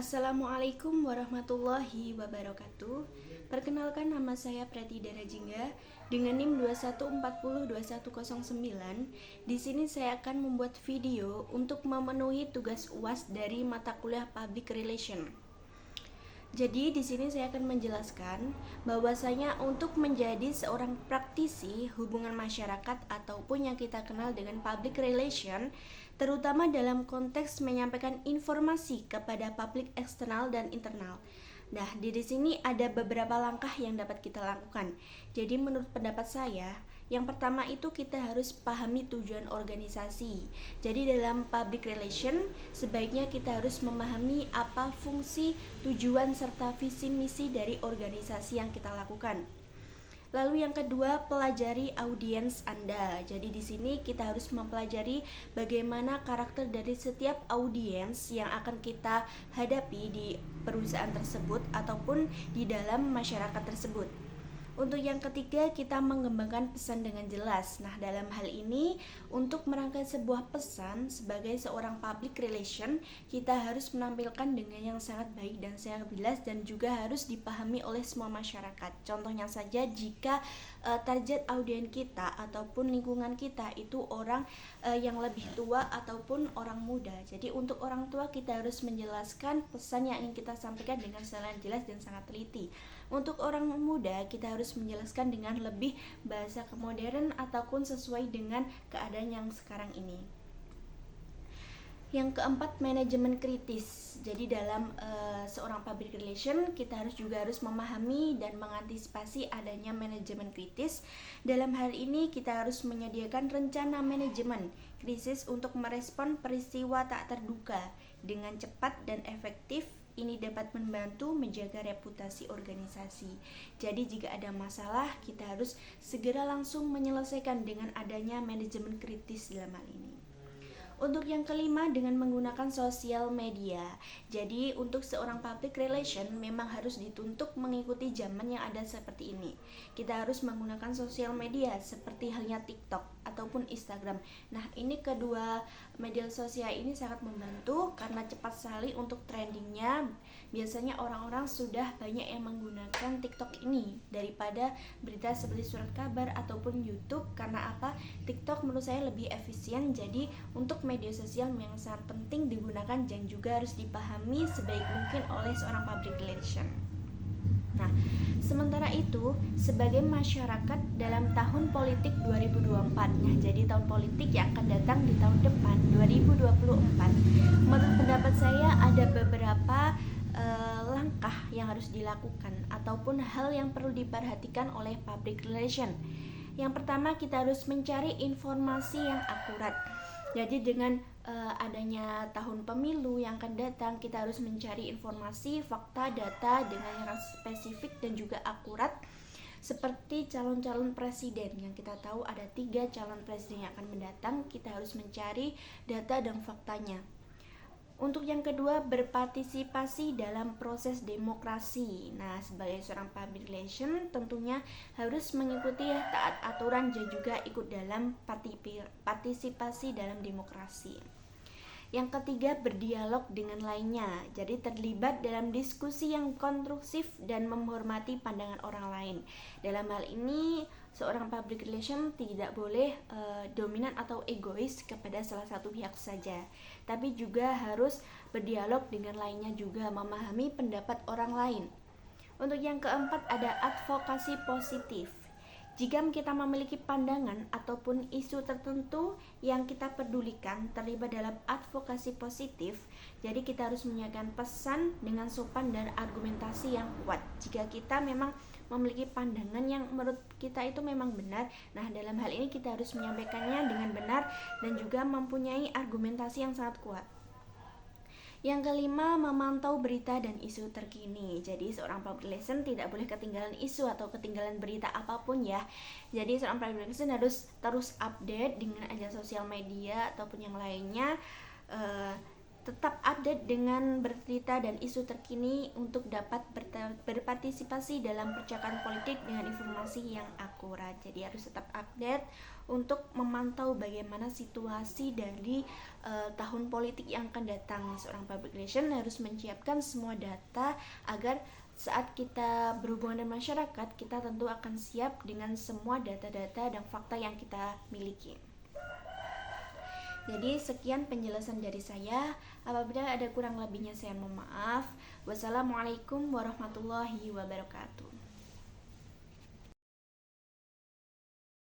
Assalamualaikum warahmatullahi wabarakatuh. Perkenalkan, nama saya Preti Darajingga dengan NIM 21402109. Di sini saya akan membuat video untuk memenuhi tugas UAS dari mata kuliah Public Relation. Jadi di sini saya akan menjelaskan bahwasanya untuk menjadi seorang praktisi hubungan masyarakat ataupun yang kita kenal dengan public relation, terutama dalam konteks menyampaikan informasi kepada publik eksternal dan internal. Nah, di sini ada beberapa langkah yang dapat kita lakukan. Jadi menurut pendapat saya, yang pertama itu kita harus pahami tujuan organisasi. Jadi dalam public relation, sebaiknya kita harus memahami apa fungsi, tujuan, serta visi misi dari organisasi yang kita lakukan. Lalu yang kedua, pelajari audiens Anda. Jadi di sini kita harus mempelajari bagaimana karakter dari setiap audiens yang akan kita hadapi di perusahaan tersebut ataupun di dalam masyarakat tersebut. Untuk yang ketiga, kita mengembangkan pesan dengan jelas. Nah, dalam hal ini, untuk merangkai sebuah pesan sebagai seorang public relation, kita harus menampilkan dengan yang sangat baik dan sangat jelas dan juga harus dipahami oleh semua masyarakat. Contohnya saja, jika target audiens kita ataupun lingkungan kita itu orang yang lebih tua ataupun orang muda. Jadi untuk orang tua kita harus menjelaskan pesan yang ingin kita sampaikan dengan sangat jelas dan sangat teliti. Untuk orang muda kita harus menjelaskan dengan lebih bahasa modern ataupun sesuai dengan keadaan yang sekarang ini. Yang keempat, manajemen kritis. Jadi dalam seorang public relation kita harus memahami dan mengantisipasi adanya manajemen kritis. Dalam hal ini kita harus menyediakan rencana manajemen krisis untuk merespon peristiwa tak terduga dengan cepat dan efektif. Ini dapat membantu menjaga reputasi organisasi. Jadi jika ada masalah, kita harus segera langsung menyelesaikan dengan adanya manajemen kritis dalam hal ini. Untuk yang kelima, dengan menggunakan sosial media. Jadi untuk seorang public relation memang harus dituntut mengikuti zaman yang ada seperti ini. Kita harus menggunakan sosial media seperti halnya TikTok ataupun Instagram. Nah, ini kedua media sosial ini sangat membantu karena cepat sekali untuk trendingnya. Biasanya orang-orang sudah banyak yang menggunakan TikTok ini daripada berita seperti surat kabar ataupun YouTube. Karena apa? TikTok menurut saya lebih efisien. Jadi untuk media sosial yang sangat penting digunakan dan juga harus dipahami sebaik mungkin oleh seorang public relation. Nah, sementara itu sebagai masyarakat dalam tahun politik 2024, nah jadi tahun politik yang akan datang di tahun depan 2024, menurut pendapat saya ada beberapa langkah yang harus dilakukan ataupun hal yang perlu diperhatikan oleh public relation. Yang pertama, kita harus mencari informasi yang akurat. Jadi dengan adanya tahun pemilu yang akan datang, kita harus mencari informasi, fakta, data dengan yang spesifik dan juga akurat. Seperti calon-calon presiden yang kita tahu ada 3 calon presiden yang akan mendatang, kita harus mencari data dan faktanya. Untuk yang kedua, berpartisipasi dalam proses demokrasi. Nah, sebagai seorang public relation tentunya harus mengikuti taat aturan dan juga ikut dalam partisipasi dalam demokrasi. Yang ketiga, berdialog dengan lainnya. Jadi terlibat dalam diskusi yang konstruktif dan menghormati pandangan orang lain. Dalam hal ini, seorang public relation tidak boleh dominan atau egois kepada salah satu pihak saja, tapi juga harus berdialog dengan lainnya, juga memahami pendapat orang lain. Untuk yang keempat, ada advokasi positif. Jika kita memiliki pandangan ataupun isu tertentu yang kita pedulikan terlibat dalam advokasi positif, jadi kita harus menyampaikan pesan dengan sopan dan argumentasi yang kuat. Jika kita memang memiliki pandangan yang menurut kita itu memang benar, nah dalam hal ini kita harus menyampaikannya dengan benar dan juga mempunyai argumentasi yang sangat kuat. Yang kelima, memantau berita dan isu terkini. Jadi seorang public relation tidak boleh ketinggalan isu atau ketinggalan berita apapun ya. Jadi seorang public relation harus terus update dengan ajang sosial media ataupun yang lainnya tetap update dengan berita dan isu terkini untuk dapat berpartisipasi dalam percakapan politik dengan informasi yang akurat. Jadi harus tetap update untuk memantau bagaimana situasi dari tahun politik yang akan datang. Seorang public relation harus menyiapkan semua data agar saat kita berhubungan dengan masyarakat, kita tentu akan siap dengan semua data-data dan fakta yang kita miliki. Jadi sekian penjelasan dari saya. Apabila ada kurang lebihnya saya mohon maaf. Wassalamualaikum warahmatullahi wabarakatuh.